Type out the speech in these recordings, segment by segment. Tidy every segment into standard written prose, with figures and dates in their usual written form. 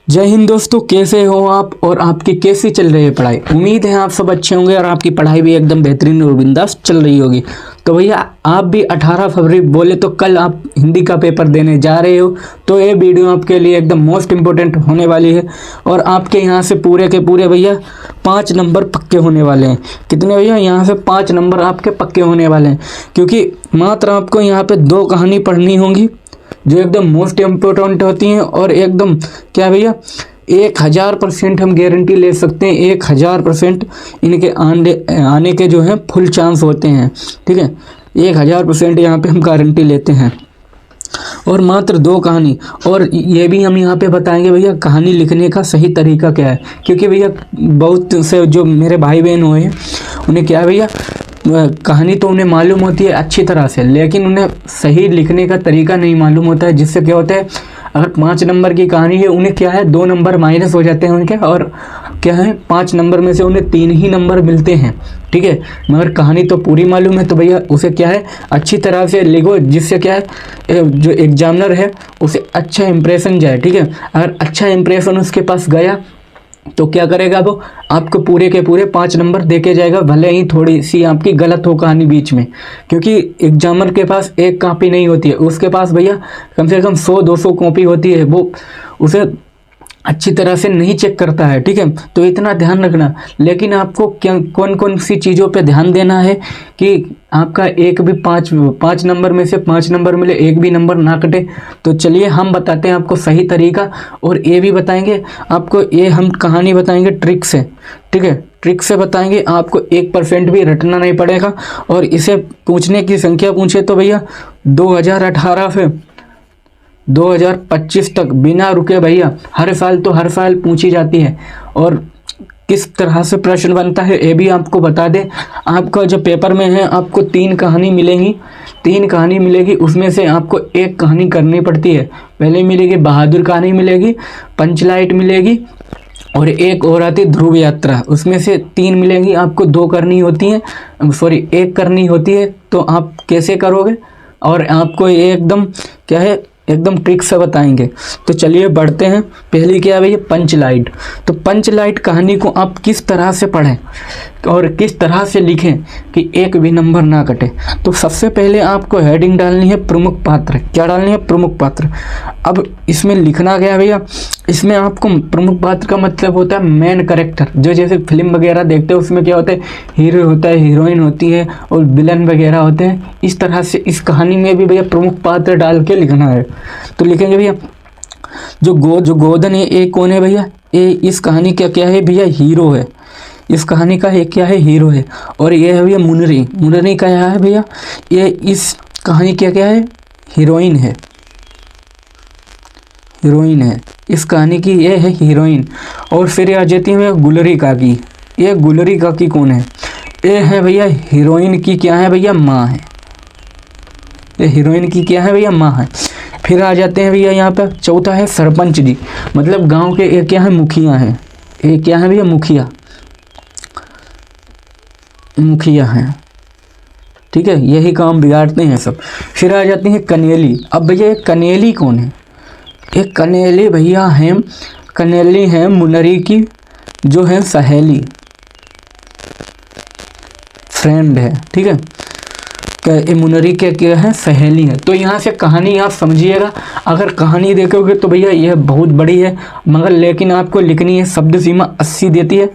जय हिंद दोस्तों, कैसे हो आप और आपकी कैसी चल रही है पढ़ाई। उम्मीद है आप सब अच्छे होंगे और आपकी पढ़ाई भी एकदम बेहतरीन और बिंदास चल रही होगी। तो भैया आप भी 18 फरवरी बोले तो कल आप हिंदी का पेपर देने जा रहे हो, तो ये वीडियो आपके लिए एकदम मोस्ट इम्पोर्टेंट होने वाली है। और आपके यहाँ से पूरे के पूरे भैया 5 नंबर पक्के होने वाले हैं। कितने भैया? यहाँ से 5 नंबर आपके पक्के होने वाले हैं, क्योंकि मात्र आपको यहाँ पे 2 कहानी पढ़नी होंगी जो एकदम मोस्ट इम्पोर्टेंट होती हैं। और एकदम क्या भैया 1000% हम गारंटी ले सकते हैं, 1000% इनके आने के जो है फुल चांस होते हैं। ठीक है, 1000% यहाँ पे हम गारंटी लेते हैं। और मात्र 2 कहानी, और ये भी हम यहाँ पे बताएंगे भैया कहानी लिखने का सही तरीका क्या है। क्योंकि भैया बहुत से जो मेरे भाई बहन हुए हैं उन्हें क्या है भैया, कहानी तो उन्हें मालूम होती है अच्छी तरह से, लेकिन उन्हें सही लिखने का तरीका नहीं मालूम होता है। जिससे क्या होता है, अगर 5 नंबर की कहानी है उन्हें क्या है 2 नंबर माइनस हो जाते हैं उनके, और क्या है 5 नंबर में से उन्हें 3 ही नंबर मिलते हैं। ठीक है, मगर कहानी तो पूरी मालूम है, तो भैया उसे क्या है अच्छी तरह से लिखो, जिससे क्या है जो एग्जामिनर है उसे अच्छा इंप्रेशन जाए। ठीक है, अगर अच्छा इंप्रेशन उसके पास गया तो क्या करेगा वो, आपको पूरे के पूरे 5 नंबर दे के जाएगा, भले ही थोड़ी सी आपकी गलत हो कहानी बीच में। क्योंकि एग्जामिनर के पास एक कॉपी नहीं होती है, उसके पास भैया कम से कम 100-200 कॉपी होती है, वो उसे अच्छी तरह से नहीं चेक करता है। ठीक है, तो इतना ध्यान रखना। लेकिन आपको क्या कौन कौन सी चीज़ों पे ध्यान देना है कि आपका एक भी 5 नंबर में से 5 नंबर मिले, एक भी नंबर ना कटे। तो चलिए हम बताते हैं आपको सही तरीका, और ये भी बताएंगे आपको, ये हम कहानी बताएंगे ट्रिक से। ठीक है, ट्रिक से बताएंगे, आपको 1% भी रटना नहीं पड़ेगा। और इसे पूछने की संख्या पूछे तो भैया 2018 से 2025 तक बिना रुके भैया हर साल पूछी जाती है। और किस तरह से प्रश्न बनता है ये भी आपको बता दें। आपका जो पेपर में है आपको 3 कहानी मिलेंगी, 3 कहानी मिलेगी, उसमें से आपको 1 कहानी करनी पड़ती है। पहले मिलेगी बहादुर कहानी मिलेगी, पंचलाइट मिलेगी, और एक और आती ध्रुव यात्रा। उसमें से 3 मिलेंगी, आपको 2 करनी होती हैं, सॉरी 1 करनी होती है। तो आप कैसे करोगे, और आपको ये एकदम क्या है एकदम ट्रिक से बताएंगे। तो चलिए बढ़ते हैं। पहली क्या है भैया, पंचलाइट। तो पंचलाइट कहानी को आप किस तरह से पढ़ें और किस तरह से लिखें कि एक भी नंबर ना कटे। तो सबसे पहले आपको हेडिंग डालनी है प्रमुख पात्र। क्या डालनी है? प्रमुख पात्र। अब इसमें लिखना क्या है भैया, इसमें आपको प्रमुख पात्र का मतलब होता है मेन कैरेक्टर। जो जैसे फिल्म वगैरह देखते हैं उसमें क्या होता है, हीरो होता है, हीरोइन होती है और विलन वगैरह होते हैं। इस तरह से इस कहानी में भी भैया प्रमुख पात्र डाल के लिखना है। तो लिखेंगे भैया जो गोधन है ये कौन है भैया, ये इस कहानी का क्या है भैया, हीरो है। इस कहानी का ये क्या है, हीरो है। और ये है भैया मुनरी। मुनरी का क्या है भैया, ये इस कहानी का क्या है, हीरोइन है। हीरोइन है इस कहानी की, ये है हीरोइन। और फिर आ जाती है गुलरी काकी। ये गुलरी काकी कौन है, ये है भैया हीरोइन की क्या है भैया, माँ है। ये हीरोइन की क्या है भैया, माँ है। फिर आ जाते हैं भैया यहाँ पर चौथा है सरपंच जी, मतलब गांव के ये क्या है, मुखिया हैं। ये क्या है भैया, मुखिया, मुखिया हैं। ठीक है, यही काम बिगाड़ते हैं सब। फिर आ जाती है कनेली। अब भैया ये कनेली कौन है, ये कनेली भैया हैं, कनेली हैं मुनरी की जो है सहेली, फ्रेंड है। ठीक है, ये मुनरी के क्या है, सहेली है। तो यहाँ से कहानी आप समझिएगा। अगर कहानी देखोगे तो भैया यह बहुत बड़ी है, मगर लेकिन आपको लिखनी है, शब्द सीमा 80 देती है।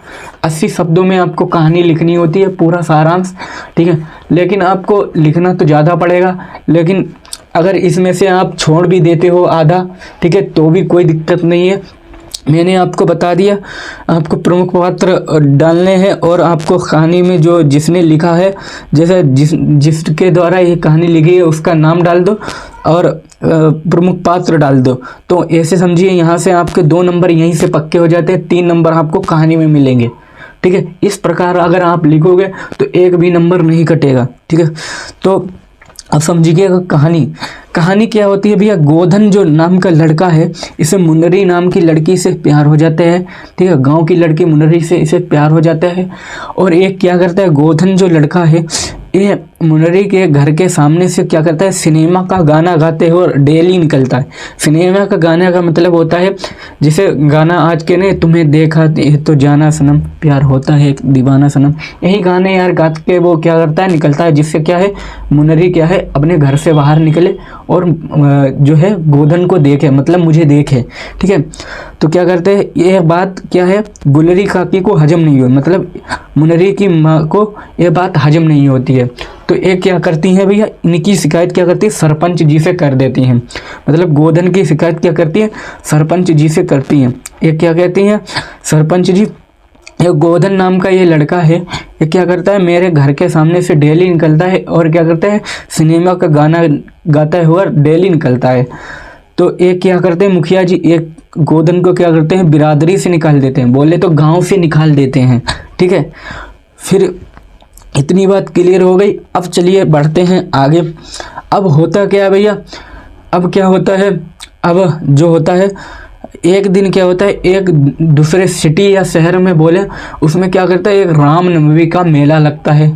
80 शब्दों में आपको कहानी लिखनी होती है, पूरा सारांश। ठीक है, लेकिन आपको लिखना तो ज़्यादा पड़ेगा, लेकिन अगर इसमें से आप छोड़ भी देते हो आधा, ठीक है, तो भी कोई दिक्कत नहीं है। मैंने आपको बता दिया, आपको प्रमुख पात्र डालने हैं, और आपको कहानी में जो जिसने लिखा है, जैसे जिसके द्वारा ये कहानी लिखी है उसका नाम डाल दो और प्रमुख पात्र डाल दो। तो ऐसे समझिए यहाँ से आपके 2 नंबर यहीं से पक्के हो जाते हैं, 3 नंबर आपको कहानी में मिलेंगे। ठीक है, इस प्रकार अगर आप लिखोगे तो एक भी नंबर नहीं कटेगा। ठीक है, तो अब समझिएगा कहानी क्या होती है भैया। गोधन जो नाम का लड़का है, इसे मुनरी नाम की लड़की से प्यार हो जाता है। ठीक है, गांव की लड़की मुनरी से इसे प्यार हो जाता है। और एक क्या करता है, गोधन जो लड़का है ये मुनरी के घर के सामने से क्या करता है, सिनेमा का गाना गाते हुए डेली निकलता है। सिनेमा का गाना का मतलब होता है, जैसे गाना आज के ने तुम्हें देखा तो जाना सनम, प्यार होता है एक दीवाना सनम, यही गाने यार गा के वो क्या करता है, निकलता है, जिससे क्या है मुनरी क्या है अपने घर से बाहर निकले और जो है गोधन को देखे, मतलब मुझे देखे। ठीक है, तो क्या करते हैं, ये बात क्या है गुलरी काकी को हजम नहीं हुई, मतलब मुनरी की माँ को ये बात हजम नहीं होती है। तो ये क्या करती हैं भैया, इनकी शिकायत क्या करती है सरपंच जी से कर देती हैं, मतलब गोधन की शिकायत क्या करती है सरपंच जी से करती हैं। ये क्या कहती हैं सरपंच जी, ये गोधन नाम का ये लड़का है, ये क्या करता है मेरे घर के सामने से डेली निकलता है और क्या करता है सिनेमा का गाना गाता हुआ डेली निकलता है। तो ये क्या करते हैं मुखिया जी, एक गोधन को क्या करते हैं बिरादरी से निकाल देते हैं, बोले तो गांव से निकाल देते हैं। ठीक है, फिर इतनी बात क्लियर हो गई। अब चलिए बढ़ते हैं आगे। अब होता क्या है भैया, अब क्या होता है, अब जो होता है एक दिन क्या होता है, एक दूसरे सिटी या शहर में बोले उसमें क्या करता है एक रामनवमी का मेला लगता है।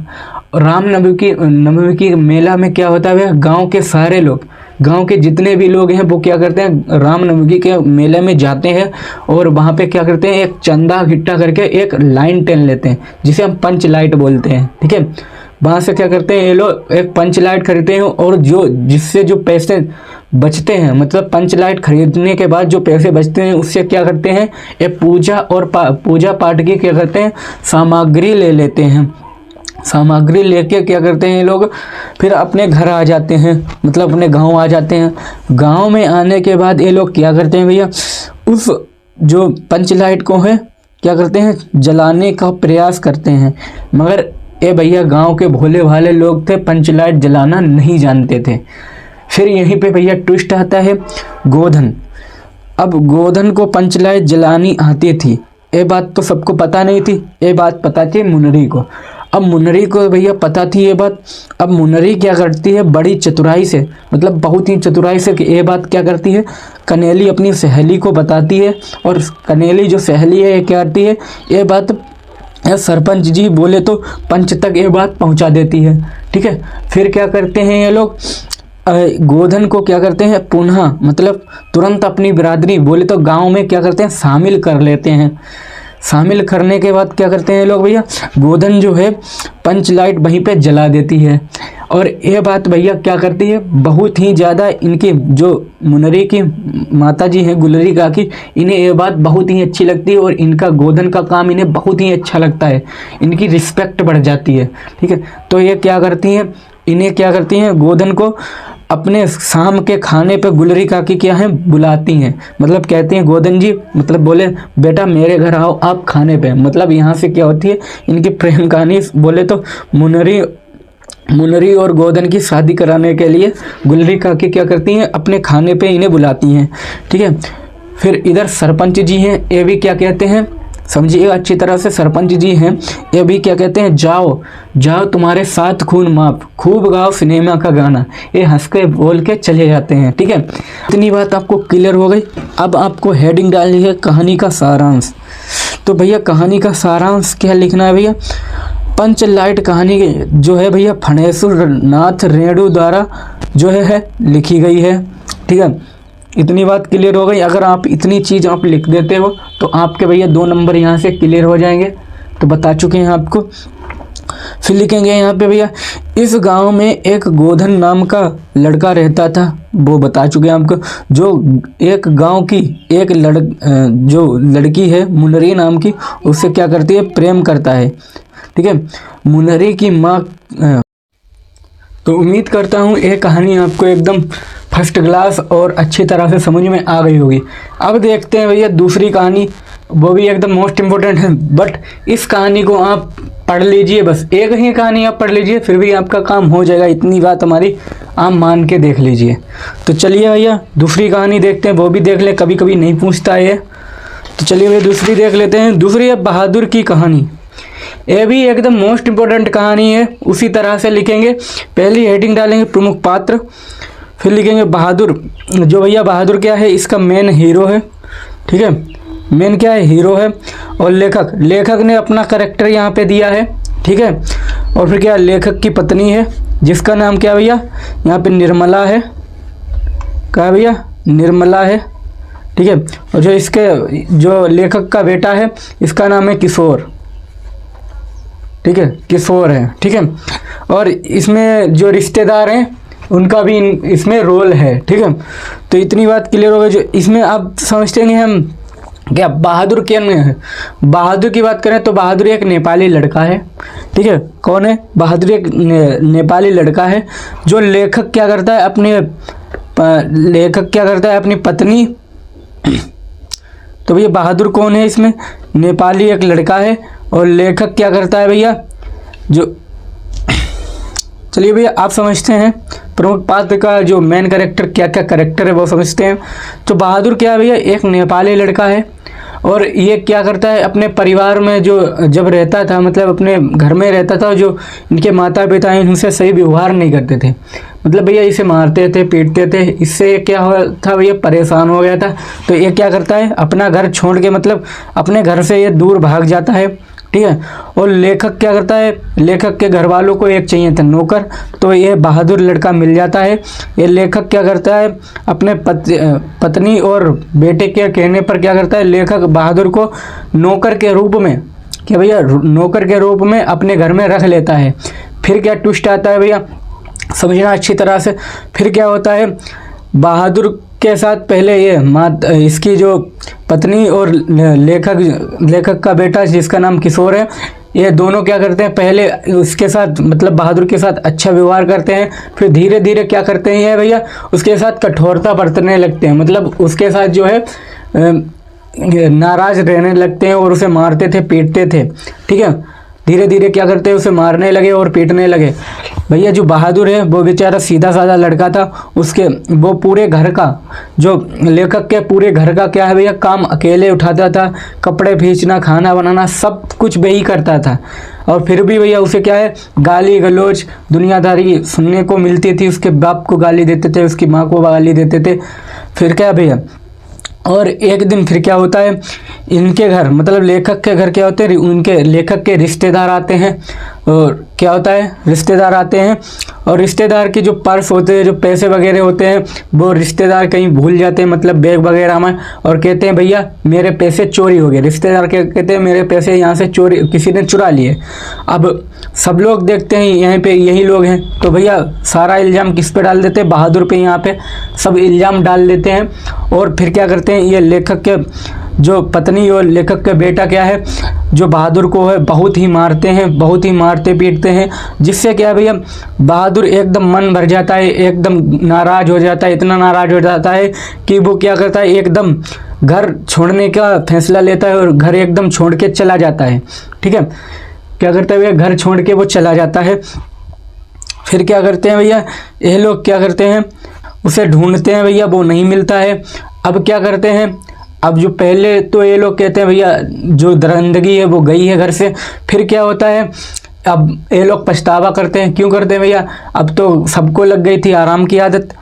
रामनवमी की मेला में क्या होता है भैया, गांव के सारे लोग, गांव के जितने भी लोग हैं वो क्या करते हैं रामनवमी के मेले में जाते हैं और वहाँ पे क्या करते हैं एक चंदा इकट्ठा करके एक लाइन टेन लेते हैं, जिसे हम पंच लाइट बोलते हैं। ठीक है, वहाँ से क्या करते हैं ये लोग एक पंच लाइट खरीदते हैं और जिससे जो पैसे बचते हैं, मतलब पंच लाइट खरीदने के बाद जो पैसे बचते हैं उससे क्या करते हैं ये पूजा और पूजा पाठ की क्या करते हैं सामग्री ले लेते हैं। सामग्री लेके क्या करते हैं ये लोग फिर अपने घर आ जाते हैं, मतलब अपने गांव आ जाते हैं। गांव में आने के बाद ये लोग क्या करते हैं भैया, उस जो पंच लाइट को है क्या करते हैं जलाने का प्रयास करते हैं, मगर ये भैया गांव के भोले भाले लोग थे, पंच लाइट जलाना नहीं जानते थे। फिर यहीं पे भैया ट्विस्ट आता है गोधन। अब गोधन को पंच लाइट जलानी आती थी, ये बात तो सबको पता नहीं थी, ये बात पता थी मुनरी को। अब मुनरी को भैया पता थी ये बात। अब मुनरी क्या करती है बड़ी चतुराई से, मतलब बहुत ही चतुराई से ये बात क्या करती है कनेली अपनी सहेली को बताती है, और कनेली जो सहेली है ये क्या करती है ये बात सरपंच जी बोले तो पंच तक ये बात पहुंचा देती है। ठीक है, फिर क्या करते हैं ये लोग गोधन को क्या करते हैं पुनः, मतलब तुरंत अपनी बिरादरी बोले तो गांव में क्या करते हैं शामिल कर लेते हैं। शामिल करने के बाद क्या करते हैं लोग भैया, गोधन जो है पंच लाइट वहीं पे जला देती है। और ये बात भैया क्या करती है बहुत ही ज़्यादा इनकी जो मुनरी की माता जी हैं गुलरी काकी, इन्हें ये बात बहुत ही अच्छी लगती है और इनका गोधन का काम इन्हें बहुत ही अच्छा लगता है, इनकी रिस्पेक्ट बढ़ जाती है। ठीक है, तो ये क्या करती हैं, इन्हें क्या करती हैं गोधन को अपने शाम के खाने पे गुलरी काकी क्या है बुलाती हैं, मतलब कहती हैं गोधन जी, मतलब बोले बेटा मेरे घर आओ आप खाने पे। मतलब यहाँ से क्या होती है इनकी प्रेम कहानी, बोले तो मुनरी और गोधन की शादी कराने के लिए गुलरी काकी क्या करती हैं अपने खाने पे इन्हें बुलाती हैं। ठीक है, फिर इधर सरपंच जी हैं, ये भी क्या कहते हैं समझिए अच्छी तरह से, सरपंच जी हैं ये भी क्या कहते हैं जाओ जाओ तुम्हारे साथ खून माफ, खूब गाओ सिनेमा का गाना, ये हंस के बोल के चले जाते हैं। ठीक है, इतनी बात आपको क्लियर हो गई। अब आपको हेडिंग डालनी है कहानी का सारांश। तो भैया कहानी का सारांश क्या लिखना है भैया, पंच लाइट कहानी जो है भैया फणेश्वर नाथ रेणु द्वारा जो है लिखी गई है। ठीक है, इतनी बात क्लियर हो गई। अगर आप इतनी चीज़ आप लिख देते हो तो आपके भैया 2 नंबर यहाँ से क्लियर हो जाएंगे, तो बता चुके हैं आपको। फिर लिखेंगे यहाँ पे भैया इस गांव में एक गोधन नाम का लड़का रहता था, वो बता चुके हैं आपको। जो एक गांव की एक जो लड़की है मुनरी नाम की, उससे क्या करती है प्रेम करता है। ठीक है, मुनरी की माँ। तो उम्मीद करता हूँ ये कहानी आपको एकदम फर्स्ट क्लास और अच्छी तरह से समझ में आ गई होगी। अब देखते हैं भैया दूसरी कहानी, वो भी एकदम मोस्ट इम्पोर्टेंट है, बट इस कहानी को आप पढ़ लीजिए, बस एक ही कहानी आप पढ़ लीजिए फिर भी आपका काम हो जाएगा, इतनी बात हमारी आप मान के देख लीजिए। तो चलिए भैया दूसरी कहानी देखते हैं, वो भी देख ले, कभी कभी नहीं पूछता है। तो चलिए भैया दूसरी देख लेते हैं। दूसरी है बहादुर की कहानी, ये भी एकदम मोस्ट इम्पोर्टेंट कहानी है, उसी तरह से लिखेंगे। पहली हेडिंग डालेंगे प्रमुख पात्र, फिर लिखेंगे बहादुर। जो भैया बहादुर क्या है, इसका मेन हीरो है। ठीक है, मेन क्या है हीरो है। और लेखक ने अपना करेक्टर यहाँ पे दिया है। ठीक है, और फिर क्या लेखक की पत्नी है जिसका नाम क्या भैया, यहाँ पे निर्मला है, क्या भैया निर्मला है, ठीक है। और जो इसके जो लेखक का बेटा है इसका नाम है किशोर, ठीक है, किशोर है, ठीक है। और इसमें जो रिश्तेदार हैं उनका भी इसमें रोल है, ठीक है। तो इतनी बात क्लियर हो गई। जो इसमें आप समझते हैं हम क्या बहादुर क्या है, बहादुर की बात करें तो बहादुर एक नेपाली लड़का है, ठीक है। कौन है, बहादुर एक नेपाली लड़का है। जो लेखक क्या करता है अपनी पत्नी, तो भैया बहादुर कौन है इसमें, नेपाली एक लड़का है। और लेखक क्या करता है भैया, जो चलिए भैया आप समझते हैं प्रमुख पात्र का जो मेन कैरेक्टर क्या क्या कैरेक्टर है वो समझते हैं। तो बहादुर क्या है भैया, एक नेपाली लड़का है और ये क्या करता है अपने परिवार में जो जब रहता था, मतलब अपने घर में रहता था, जो इनके माता पिता हैं इनसे सही व्यवहार नहीं करते थे, मतलब भैया इसे मारते थे पीटते थे। इससे क्या हुआ था भैया, परेशान हो गया था। तो ये क्या करता है अपना घर छोड़ के, मतलब अपने घर से ये दूर भाग जाता है, ठीक है। और लेखक क्या करता है, लेखक के घर वालों को एक चाहिए था नौकर, तो ये बहादुर लड़का मिल जाता है। ये लेखक क्या करता है अपने पत्नी और बेटे के कहने पर क्या करता है, लेखक बहादुर को नौकर के रूप में, क्या भैया नौकर के रूप में अपने घर में रख लेता है। फिर क्या ट्विस्ट आता है भैया, समझना अच्छी तरह से। फिर क्या होता है, बहादुर के साथ पहले ये इसकी जो पत्नी और लेखक का बेटा जिसका नाम किशोर है, ये दोनों क्या करते हैं, पहले उसके साथ मतलब बहादुर के साथ अच्छा व्यवहार करते हैं। फिर धीरे धीरे क्या करते हैं ये भैया, उसके साथ कठोरता बरतने लगते हैं, मतलब उसके साथ जो है नाराज रहने लगते हैं और उसे मारते थे पीटते थे, ठीक है। धीरे धीरे क्या करते हैं, उसे मारने लगे और पीटने लगे। भैया जो बहादुर है वो बेचारा सीधा साधा लड़का था, उसके वो पूरे घर का, जो लेखक के पूरे घर का क्या है भैया काम अकेले उठाता था, कपड़े खींचना खाना बनाना सब कुछ वही करता था। और फिर भी भैया उसे क्या है गाली गलौज दुनियादारी सुनने को मिलती थी, उसके बाप को गाली देते थे, उसकी माँ को गाली देते थे। फिर क्या भैया, और एक दिन फिर क्या होता है, इनके घर मतलब लेखक के घर क्या होते हैं, उनके लेखक के रिश्तेदार आते हैं। और क्या होता है, रिश्तेदार आते हैं और रिश्तेदार के जो पर्स होते हैं, जो पैसे वगैरह होते हैं, वो रिश्तेदार कहीं भूल जाते हैं, मतलब बैग वगैरह में, और कहते हैं भैया मेरे पैसे चोरी हो गए। रिश्तेदार कहते हैं मेरे पैसे यहाँ से चोरी किसी ने चुरा लिए। अब सब लोग देखते हैं यहाँ पे यही लोग हैं, तो भैया सारा इल्ज़ाम किस पे डाल देते हैं, बहादुर पे यहाँ पे सब इल्ज़ाम डाल देते हैं। और फिर क्या करते हैं, ये लेखक के जो पत्नी और लेखक का बेटा क्या है, जो बहादुर को है बहुत ही मारते हैं, बहुत ही मारते पीटते हैं, जिससे क्या भैया बहादुर एकदम मन भर जाता है, एकदम नाराज़ हो जाता है, इतना नाराज़ हो जाता है कि वो क्या करता है एकदम घर छोड़ने का फैसला लेता है और घर एकदम छोड़ के चला जाता है, ठीक है। क्या करता है भैया, घर छोड़ के वो चला जाता है। फिर क्या करते हैं भैया, ये लोग क्या करते हैं उसे ढूंढते हैं भैया, वो नहीं मिलता है। अब क्या करते हैं, अब जो पहले तो ये लोग कहते हैं भैया जो दरिंदगी है वो गई है घर से। फिर क्या होता है, अब ये लोग पछतावा करते हैं। क्यों करते हैं भैया, अब तो सबको लग गई थी आराम की आदत।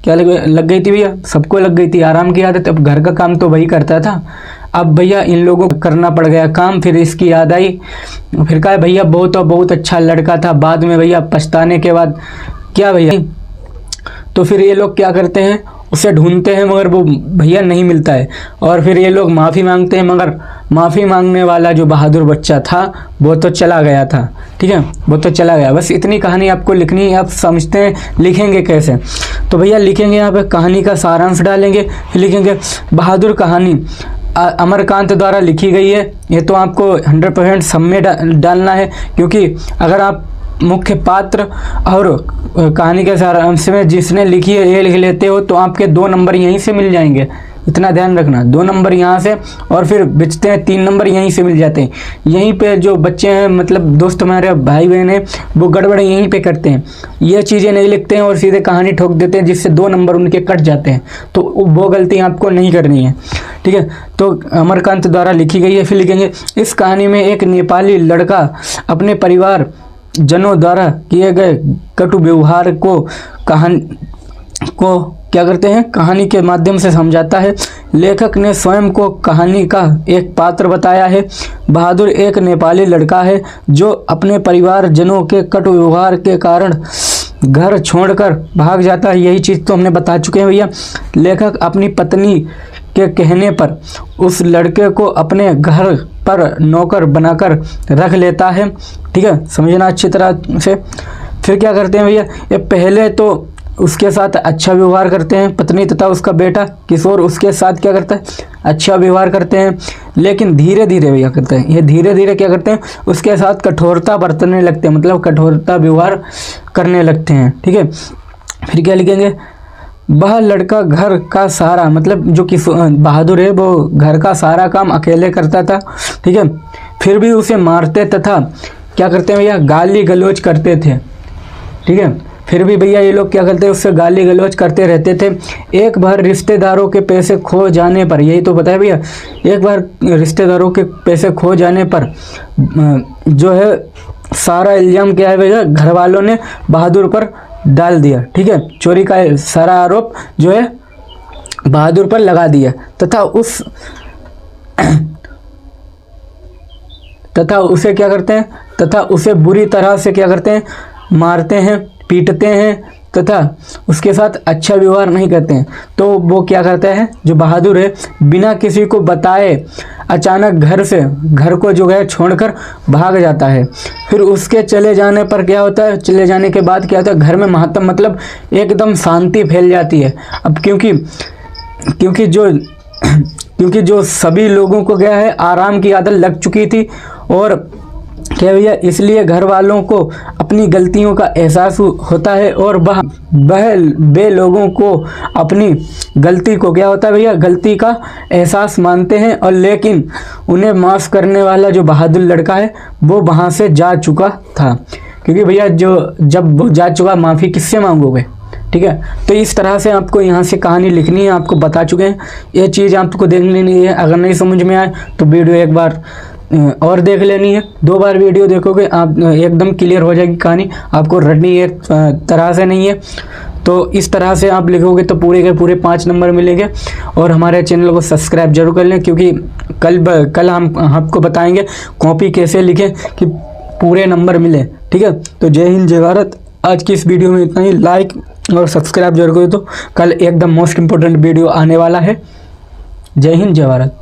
क्या लग गई थी भैया, सबको लग गई थी आराम की आदत। अब घर का काम तो वही करता था, अब भैया इन लोगों को करना पड़ गया काम। फिर इसकी याद आई, फिर कहा भैया बहुत अच्छा लड़का था। बाद में भैया पछताने के बाद क्या भैया, तो फिर ये लोग क्या करते हैं उसे ढूंढते हैं, मगर वो भैया नहीं मिलता है। और फिर ये लोग माफ़ी मांगते हैं, मगर माफ़ी मांगने वाला जो बहादुर बच्चा था वो तो चला गया था, ठीक है, वो तो चला गया। बस इतनी कहानी आपको लिखनी है। आप समझते हैं लिखेंगे कैसे, तो भैया लिखेंगे यहाँ पे कहानी का सारांश डालेंगे, फिर लिखेंगे बहादुर कहानी अमरकांत द्वारा लिखी गई है। ये तो आपको 100% सब में डालना है, क्योंकि अगर आप मुख्य पात्र और कहानी के सारांश में जिसने लिखी है ये लिख लेते हो तो आपके 2 नंबर यहीं से मिल जाएंगे। इतना ध्यान रखना, 2 नंबर यहाँ से और फिर बचते हैं 3 नंबर यहीं से मिल जाते हैं। यहीं पे जो बच्चे हैं मतलब दोस्त हमारे भाई बहन हैं वो गड़बड़ यहीं पे करते हैं, ये चीज़ें नहीं लिखते हैं और सीधे कहानी ठोक देते हैं, जिससे 2 नंबर उनके कट जाते हैं। तो वो गलती आपको नहीं करनी है, ठीक है। तो अमरकांत द्वारा लिखी गई है। फिर लिखेंगे इस कहानी में एक नेपाली लड़का अपने परिवार जनों द्वारा किए गए कटु व्यवहार को क्या करते हैं, कहानी के माध्यम से समझाता है। लेखक ने स्वयं को कहानी का एक पात्र बताया है। बहादुर एक नेपाली लड़का है जो अपने परिवारजनों के कटु व्यवहार के कारण घर छोड़कर भाग जाता है। यही चीज़ तो हमने बता चुके हैं भैया। लेखक अपनी पत्नी के कहने पर उस लड़के को अपने घर पर नौकर बनाकर रख लेता है। ठीक है, समझना अच्छी तरह से। फिर क्या करते हैं भैया, ये पहले तो उसके साथ अच्छा व्यवहार करते हैं, पत्नी तथा उसका बेटा किशोर उसके साथ क्या करता है, अच्छा व्यवहार करते हैं। लेकिन धीरे धीरे भैया करते हैं, ये धीरे धीरे क्या करते हैं, उसके साथ कठोरता बरतने लगते हैं, मतलब कठोरता व्यवहार करने लगते हैं। ठीक है, फिर क्या लिखेंगे, वह लड़का घर का सारा, मतलब जो कि बहादुर है वो घर का सारा काम अकेले करता था। ठीक है, फिर भी उसे मारते तथा क्या करते हैं भैया, गाली गलौज करते थे। ठीक है, फिर भी भैया ये लोग क्या करते हैं, उससे गाली गलौज करते रहते थे। एक बार रिश्तेदारों के पैसे खो जाने पर, यही तो बताया भैया, एक बार रिश्तेदारों के पैसे खो जाने पर जो है सारा इल्ज़ाम क्या है भैया, घर वालों ने बहादुर पर डाल दिया। ठीक है, चोरी का सारा आरोप जो है बहादुर पर लगा दिया तथा उसे क्या करते हैं, तथा उसे बुरी तरह से क्या करते हैं, मारते हैं, पीटते हैं तथा उसके साथ अच्छा व्यवहार नहीं करते हैं। तो वो क्या करता है, जो बहादुर है, बिना किसी को बताए अचानक घर को जो है छोड़कर भाग जाता है। फिर उसके चले जाने पर क्या होता है, चले जाने के बाद क्या होता है, घर में मातम, मतलब एकदम शांति फैल जाती है। अब क्योंकि जो सभी लोगों को क्या है, आराम की आदत लग चुकी थी और क्या भैया, इसलिए घर वालों को अपनी गलतियों का एहसास होता है और वे लोगों को अपनी गलती को क्या होता है भैया, गलती का एहसास मानते हैं। और लेकिन उन्हें माफ़ करने वाला जो बहादुर लड़का है वो वहाँ से जा चुका था, क्योंकि भैया जब वो जा चुका, माफ़ी किससे मांगोगे। ठीक है, तो इस तरह से आपको यहाँ से कहानी लिखनी है, आपको बता चुके हैं। ये चीज़ आपको देख लेनी है। अगर नहीं समझ में आए तो वीडियो एक बार और देख लेनी है। 2 बार वीडियो देखोगे आप एकदम क्लियर हो जाएगी कहानी, आपको रटनी एक तरह से नहीं है। तो इस तरह से आप लिखोगे तो पूरे के पूरे 5 नंबर मिलेंगे। और हमारे चैनल को सब्सक्राइब जरूर कर लें, क्योंकि कल हम आपको बताएंगे कॉपी कैसे लिखें कि पूरे नंबर मिले। ठीक है, तो जय हिंद जय भारत। आज की इस वीडियो में इतना ही। लाइक और सब्सक्राइब जरूर करें, तो कल एकदम मोस्ट इम्पोर्टेंट वीडियो आने वाला है। जय हिंद जय भारत।